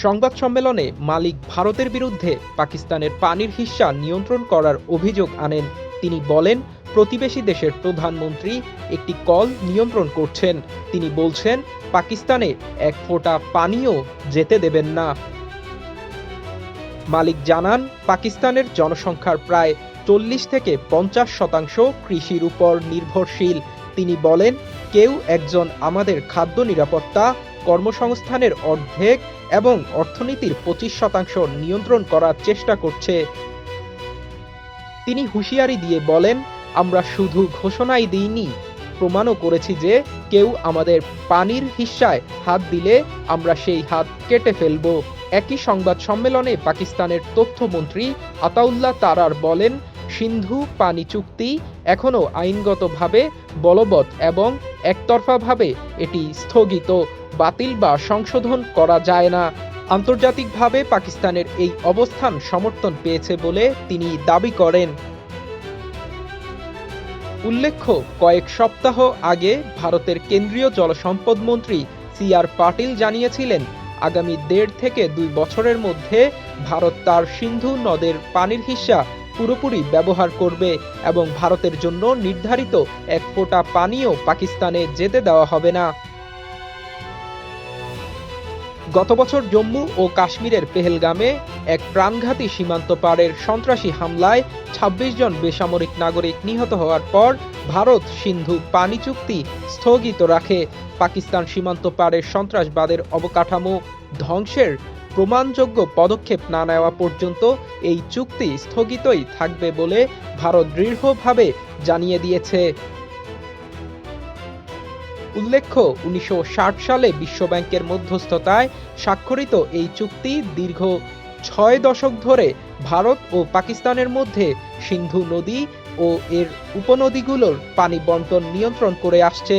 সংবাদ সম্মেলনে মালিক ভারতের বিরুদ্ধে পাকিস্তানের পানির হিস্যা নিয়ন্ত্রণ করার অভিযোগ আনেন। তিনি বলেন, প্রতিবেশী দেশের প্রধানমন্ত্রী একটি কল নিয়ন্ত্রণ করছেন। তিনি বলছেন, পাকিস্তানে এক ফোঁটা পানিও যেতে দেবেন না। মালিক জানান, পাকিস্তানের জনসংখ্যার প্রায় 40 থেকে 50% কৃষির উপর নির্ভরশীল। তিনি বলেন, কেউ একজন আমাদের খাদ্য নিরাপত্তা, কর্মসংস্থানের অর্ধেক এবং অর্থনীতির 25% নিয়ন্ত্রণ করার চেষ্টা করছে। তিনি হুঁশিয়ারি দিয়ে বলেন, আমরা শুধু ঘোষণাই দিইনি, প্রমাণও করেছি যে কেউ আমাদের পানির হিস্যায় হাত দিলে আমরা সেই হাত কেটে ফেলব। একই সংবাদ সম্মেলনে পাকিস্তানের তথ্যমন্ত্রী আতাউল্লাহ তারার বলেন, সিন্ধু পানি চুক্তি এখনও আইনগতভাবে বলবৎ এবং একতরফাভাবে এটি স্থগিত, বাতিল বা সংশোধন করা যায় না। আন্তর্জাতিকভাবে পাকিস্তানের এই অবস্থান সমর্থন পেয়েছে বলে তিনি দাবি করেন। উল্লেখ্য, কয়েক সপ্তাহ আগে ভারতের কেন্দ্রীয় জলসম্পদ মন্ত্রী সি.আর. পাটিল জানিয়েছিলেন, আগামী 1.5 থেকে 2 বছরের মধ্যে ভারত তার সিন্ধু নদের পানির হিস্যা পুরোপুরি ব্যবহার করবে এবং ভারতের জন্য নির্ধারিত এক ফোঁটা পানিও পাকিস্তানে যেতে দেওয়া হবে না। গত বছর জম্মু ও কাশ্মীরের পেহেলগামে এক প্রাণঘাতী সীমান্ত পারের সন্ত্রাসী হামলায় 26 জন বেসামরিক নাগরিক নিহত হওয়ার পর ভারত সিন্ধু পানি চুক্তি স্থগিত রাখে। পাকিস্তান সীমান্ত পারের সন্ত্রাসবাদের অবকাঠামো ধ্বংসের প্রমাণযোগ্য পদক্ষেপ না নেওয়া পর্যন্ত এই চুক্তি স্থগিতই থাকবে বলে ভারত দৃঢ়ভাবে জানিয়ে দিয়েছে। উল্লেখ্য, 1960 সালে বিশ্বব্যাংকের মধ্যস্থতায় স্বাক্ষরিত এই চুক্তি দীর্ঘ 6 দশক ধরে ভারত ও পাকিস্তানের মধ্যে সিন্ধু নদী ও এর উপনদীগুলোর পানি বণ্টন নিয়ন্ত্রণ করে আসছে।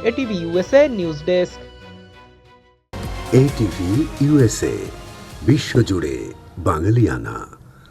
ATV USA news desk. ATV USA, বিশ্বজুড়ে বাঙালিয়ানা।